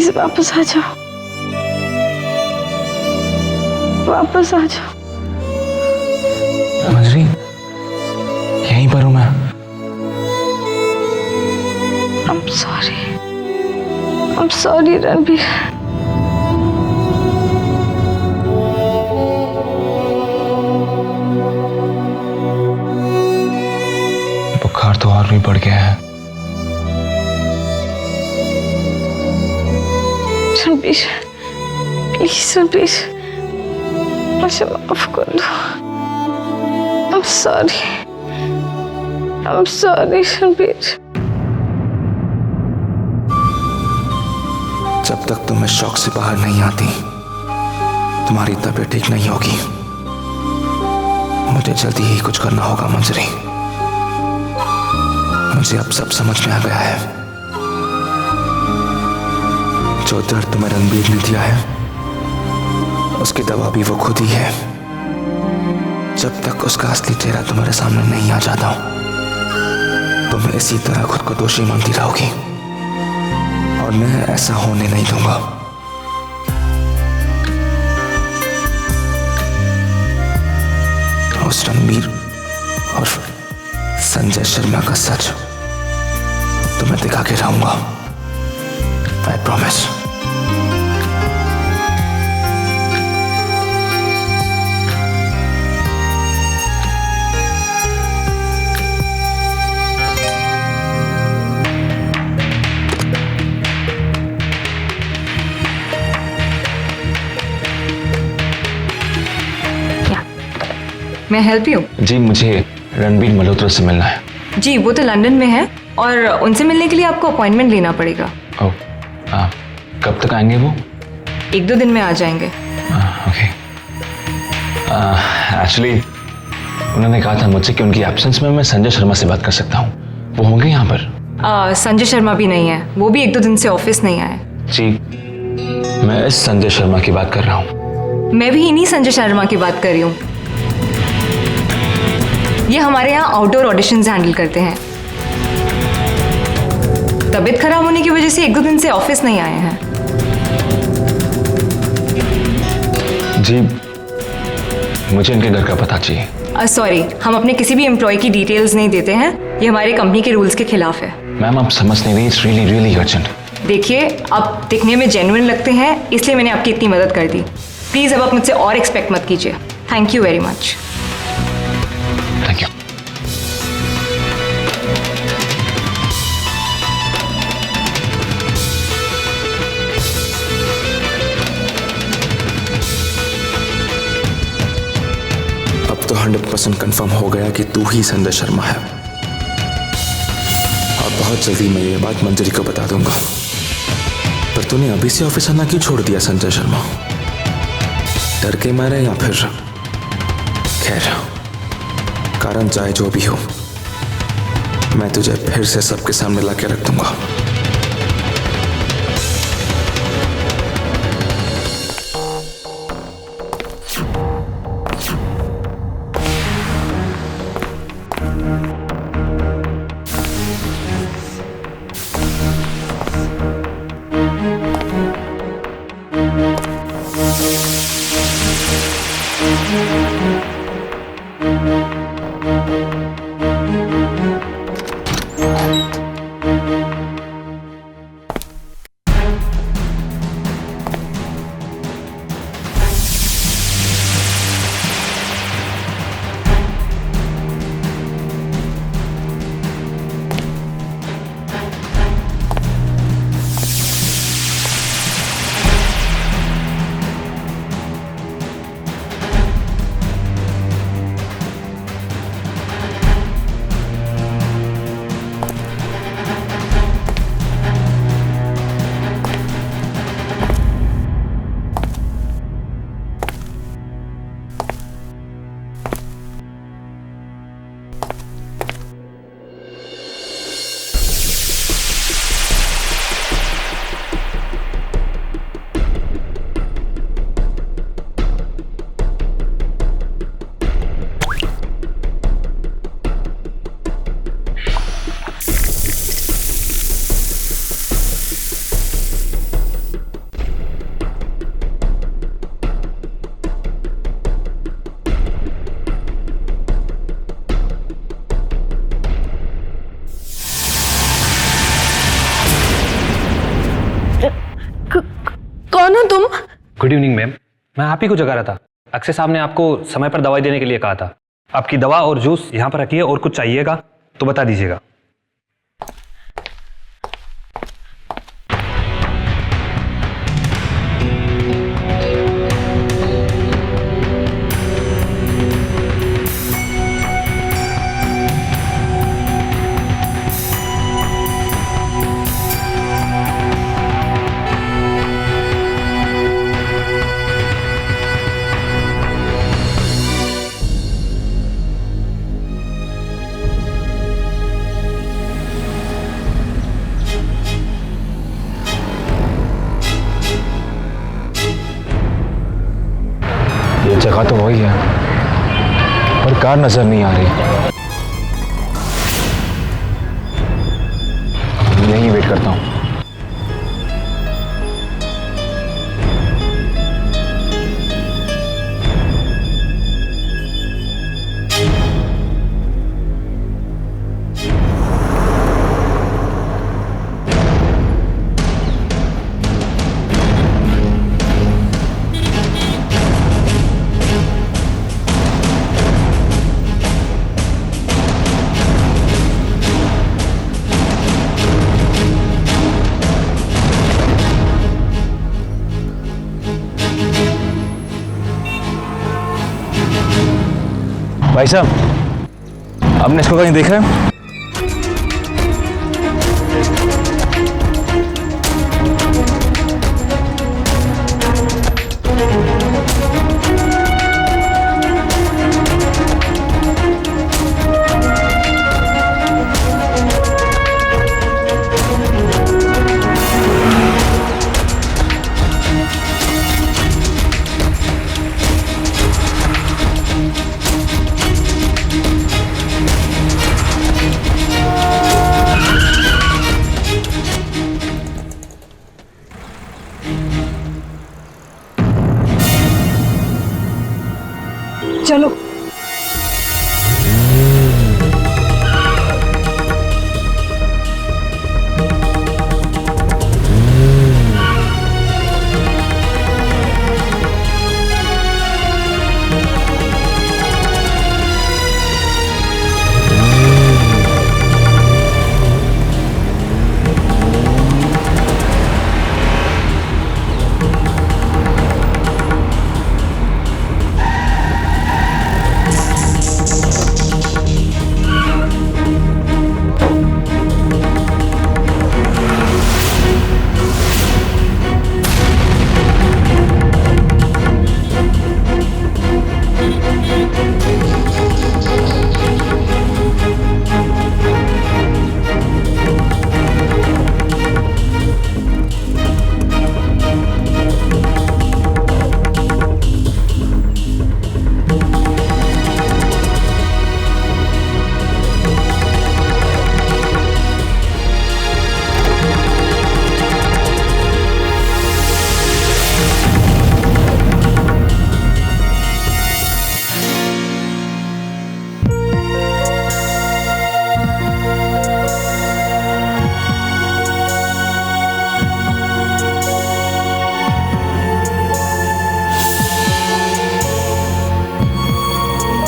Please वापस आ जाओ, वापस आ जाओ। मंजरी, यहीं पर हूं मैं। I'm sorry Ranbir. बुखार तो और भी बढ़ गया है। रणबीर प्लीज रणबीर, मुझे माफ कर दो। I'm sorry Ranbir. जब तक तुम इस शौक से बाहर नहीं आती, तुम्हारी तबीयत ठीक नहीं होगी। मुझे जल्दी ही कुछ करना होगा मंजरी। मुझे अब सब समझ में आ गया है। जो दर्द तुम्हें रणबीर ने दिया है, उसकी दवा भी वो खुद ही है। जब तक उसका असली चेहरा तुम्हारे सामने नहीं आ जाता, तुम इसी तरह खुद को दोषी मानती रहोगी, और मैं ऐसा होने नहीं दूंगा। उस रणबीर और संजय शर्मा का सच तुम्हें दिखा के रहूंगा। I promise। मैं हेल्प यू? जी, मुझे रणबीर मल्होत्रा से मिलना है। जी, वो तो लंदन में है और उनसे मिलने के लिए आपको अपॉइंटमेंट लेना पड़ेगा। ओह, कब तक आएंगे वो? 1-2 दिन में आ जाएंगे। ओके। एक्चुअली उन्होंने कहा था मुझसे कि उनकी एब्सेंस में मैं संजय शर्मा से बात कर सकता हूँ। वो होंगे यहाँ पर? संजय शर्मा भी नहीं है, वो भी 1-2 दिन से ऑफिस नहीं आए। जी, मैं इस संजय शर्मा की बात कर रहा हूँ। मैं भी इन्हीं संजय शर्मा की बात कर रही हूँ। ये हमारे यहाँ आउटडोर ऑडिशंस हैंडल करते हैं। तबीयत खराब होने की वजह से 1-2 दिन से ऑफिस नहीं आए हैं। जी, मुझे इनके घर का पता चाहिए। सॉरी, हम अपने किसी भी एम्प्लॉय की डिटेल्स नहीं देते हैं, ये हमारे कंपनी के रूल्स के खिलाफ है। मैम, आप समझ नहीं रही, इट्स रियली रियली अर्जेंट। देखिए, आप दिखने में जेन्युइन लगते हैं, इसलिए मैंने आपकी इतनी मदद कर दी। प्लीज अब आप मुझसे और एक्सपेक्ट मत कीजिए। Thank you very much. Thank you. अब तो 100% कंफर्म हो गया कि तू ही संजय शर्मा है, और बहुत जल्दी मैं ये बात मंजरी को बता दूंगा। पर तूने अभी से ऑफिस आना क्यों छोड़ दिया संजय शर्मा? डर के मारे या फिर? खैर, कारण चाहे जो भी हो, मैं तुझे फिर से सबके सामने लाके रख दूंगा। Good evening ma'am. मैं आप ही को जगा रहा था। अक्षय साहब ने आपको समय पर दवाई देने के लिए कहा था। आपकी दवा और जूस यहाँ पर रखिए, और कुछ चाहिएगा तो बता दीजिएगा। ये जगह तो वही है, पर कार नजर नहीं आ रही। यहीं वेट करता हूँ। भाई साहब, आपने इसको कहीं देखा है? चलो।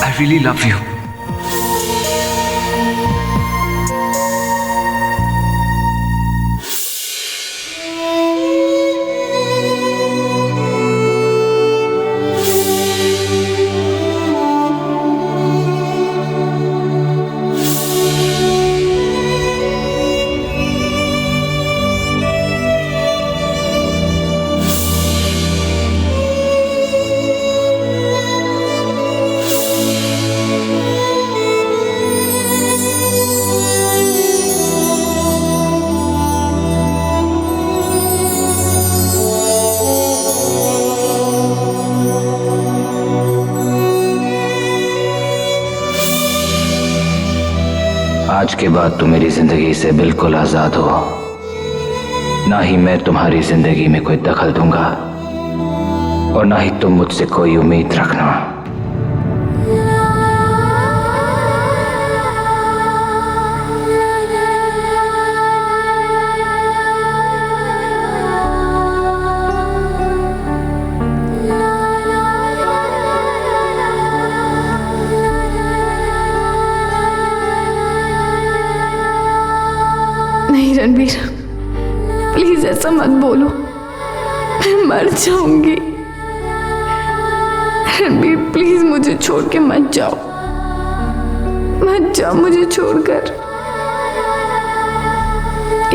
I really love you. आज के बाद तुम मेरी जिंदगी से बिल्कुल आजाद हो। ना ही मैं तुम्हारी जिंदगी में कोई दखल दूंगा और ना ही तुम मुझसे कोई उम्मीद रखना। मत बोलो, मैं मर जाऊंगी। रणबीर प्लीज मुझे छोड़ के मत जाओ, मत जाओ मुझे छोड़कर।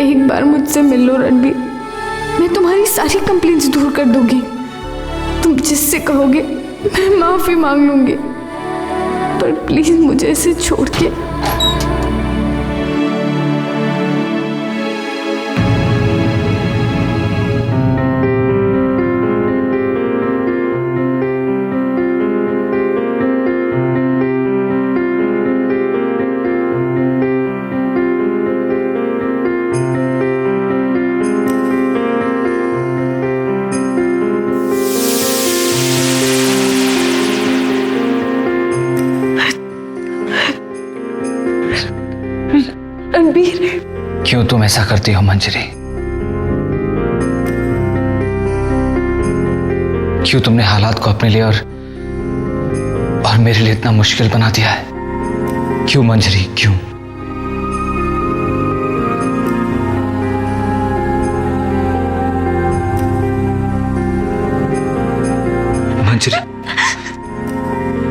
एक बार मुझसे मिल लो रणबीर, मैं तुम्हारी सारी कंप्लेंट्स दूर कर दूंगी। तुम जिससे कहोगे मैं माफी मांग लूंगी, पर प्लीज मुझे इसे छोड़ के। रणबीर, क्यों तुम ऐसा करती हो मंजरी? क्यों तुमने हालात को अपने लिए और मेरे लिए इतना मुश्किल बना दिया है? क्यों मंजरी, क्यों? मंजरी,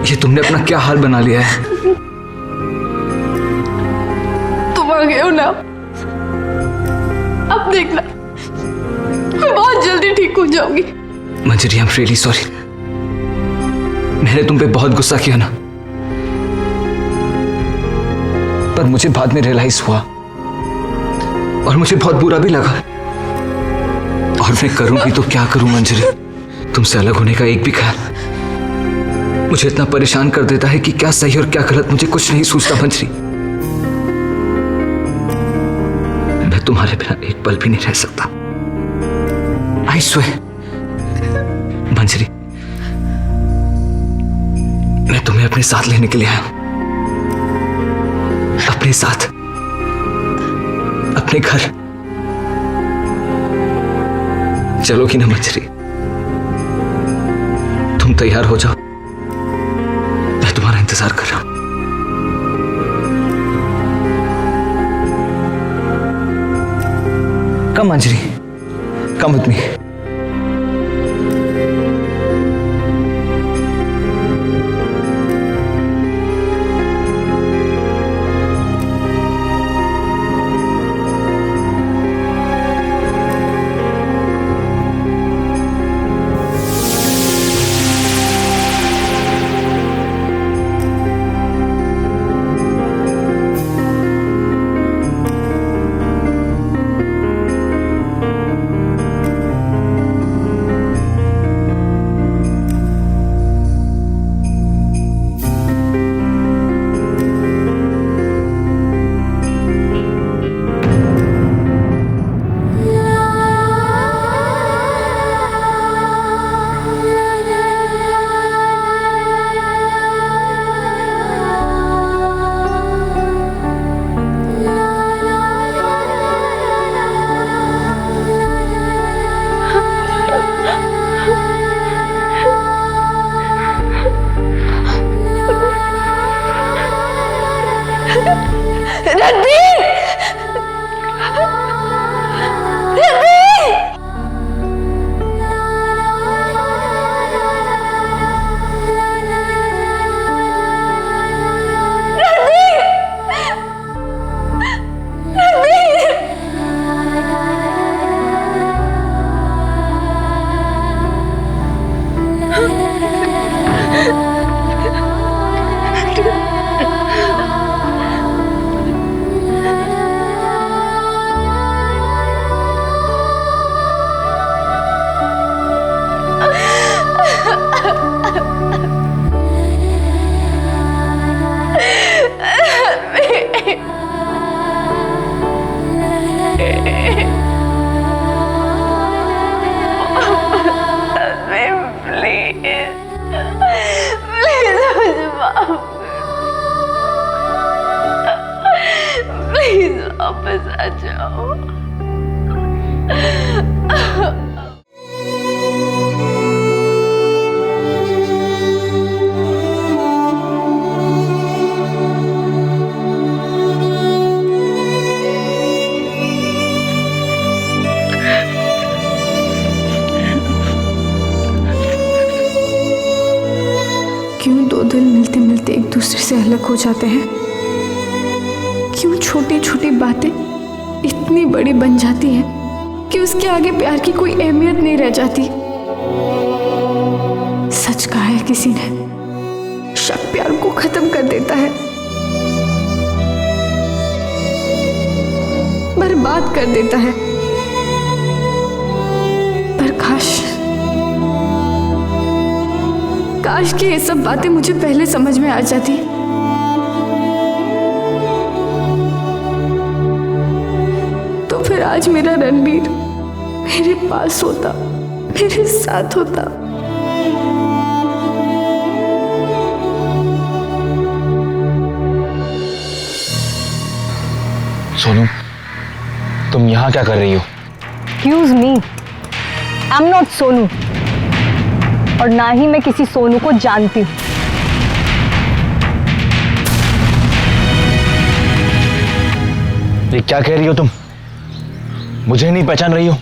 ये तुमने अपना क्या हाल बना लिया है? तुम आ गए हो ना, अब देखना मैं बहुत जल्दी ठीक हो जाऊंगी। मंजरी, आई एम रियली सॉरी। मैंने तुम पे बहुत गुस्सा किया ना, पर मुझे बाद में रियलाइज हुआ और मुझे बहुत बुरा भी लगा। और मैं करूंगी तो क्या करूं मंजरी, तुमसे अलग होने का एक भी ख्याल मुझे इतना परेशान कर देता है कि क्या सही और क्या गलत मुझे कुछ नहीं सूझता। मंजरी, मैं तुम्हारे बिना एक पल भी नहीं रह सकता। आई स्वेयर मंजरी, मैं तुम्हें अपने साथ लेने के लिए आया हूं, अपने साथ, अपने घर। चलोगी ना मंजरी? तुम तैयार हो जाओ, मैं तुम्हारा इंतजार कर रहा हूं। Come Manjari, come with me. Ranbir! Ranbir! दो दिल मिलते मिलते एक दूसरे से अलग हो जाते हैं? क्यों छोटी छोटी बातें इतनी बड़ी बन जाती हैं कि उसके आगे प्यार की कोई अहमियत नहीं रह जाती? सच कहा है किसी ने, शक प्यार को खत्म कर देता है, बर्बाद कर देता है। पर काश कि ये सब बातें मुझे पहले समझ में आ जाती। तो फिर आज मेरा रणबीर मेरे पास होता, मेरे साथ होता। सोनू, तुम यहाँ क्या कर रही हो? Excuse me, I'm not Sonu, और ना ही मैं किसी सोनू को जानती हूँ। ये क्या कह रही हो तुम? मुझे नहीं पहचान रही हो?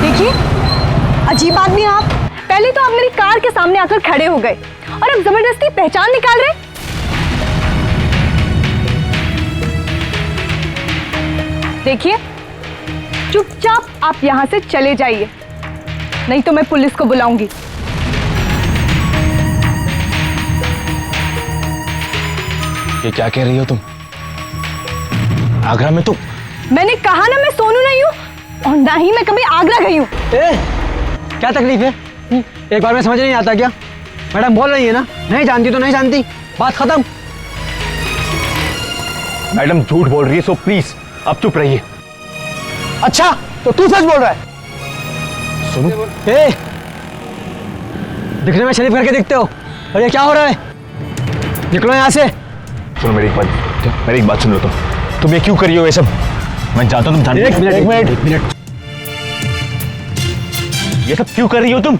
देखिए, अजीब आदमी आप। पहले तो आप मेरी कार के सामने आकर खड़े हो गए और अब जबरदस्ती पहचान निकाल रहे। देखिए, चुपचाप आप यहां से चले जाइए, नहीं तो मैं पुलिस को बुलाऊंगी। ये क्या कह रही हो तुम? आगरा में तुम? मैंने कहा ना, मैं सोनू नहीं हूं और ना ही मैं कभी आगरा गई हूं। क्या तकलीफ है? एक बार में समझ नहीं आता क्या? मैडम बोल रही है ना, नहीं जानती तो नहीं जानती, बात खत्म। मैडम झूठ बोल रही है, सो प्लीज अब चुप रहिए। अच्छा, तो तू सच बोल रहा है? सुनो, दिखने में शरीफ करके दिखते हो, और ये क्या हो रहा है? निकलो यहाँ से। सुनो मेरी एक बात सुन लो। तुम ये क्यों कर रही हो ये सब? मैं जानता हूँ तुम एक मिनट। ये सब क्यों कर रही हो तुम?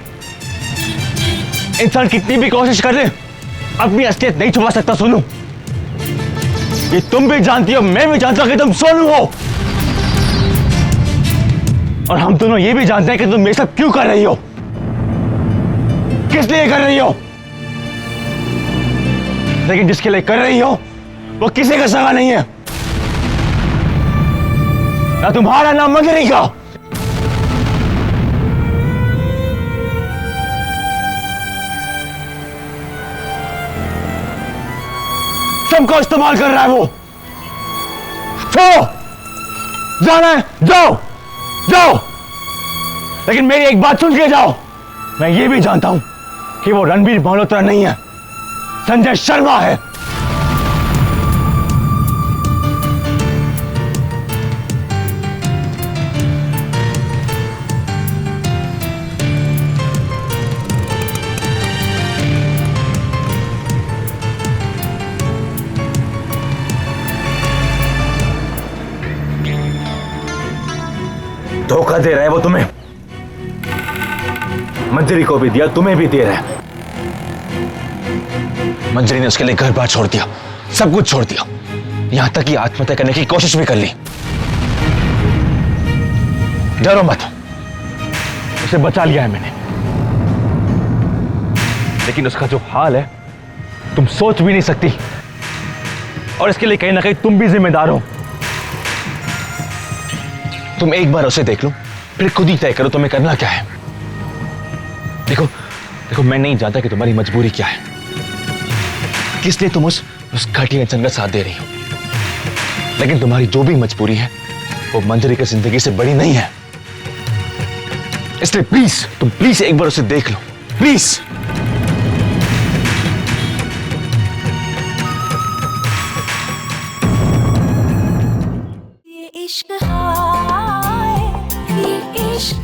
इंसान कितनी भी कोशिश कर ले अपनी असलियत नहीं छुपा सकता। सोनू, ये तुम भी जानती हो, मैं भी जानता हूं कि तुम सोनू हो, और हम दोनों ये भी जानते हैं कि तुम ये सब क्यों कर रही हो, किस लिए कर रही हो। लेकिन जिसके लिए कर रही हो वो किसी का सगा नहीं है, ना तुम्हारा ना मंजरी का। सबको इस्तेमाल कर रहा है वो। तो जाना है जाओ जाओ, लेकिन मेरी एक बात सुन के जाओ। मैं ये भी जानता हूं कि वो रणबीर मल्होत्रा नहीं है, संजय शर्मा है। धोखा दे रहा है वो तुम्हें, मंजरी को भी दिया, तुम्हें भी दे रहा है। मंजरी ने उसके लिए घर बार छोड़ दिया, सब कुछ छोड़ दिया, यहां तक कि आत्महत्या करने की कोशिश भी कर ली। डरो मत, उसे बचा लिया है मैंने, लेकिन उसका जो हाल है तुम सोच भी नहीं सकती, और इसके लिए कहीं ना कहीं तुम भी जिम्मेदार हो। तुम एक बार उसे देख लो, फिर खुद ही तय करो तुम्हें करना क्या है। देखो देखो, मैं नहीं जानता कि तुम्हारी मजबूरी क्या है, किस लिए तुम उस घटिया इंसान का साथ दे रही हो, लेकिन तुम्हारी जो भी मजबूरी है वो मंजरी की जिंदगी से बड़ी नहीं है। इसलिए प्लीज तुम प्लीज एक बार उसे देख लो, प्लीज। ये इश्क हाय, ये इश्क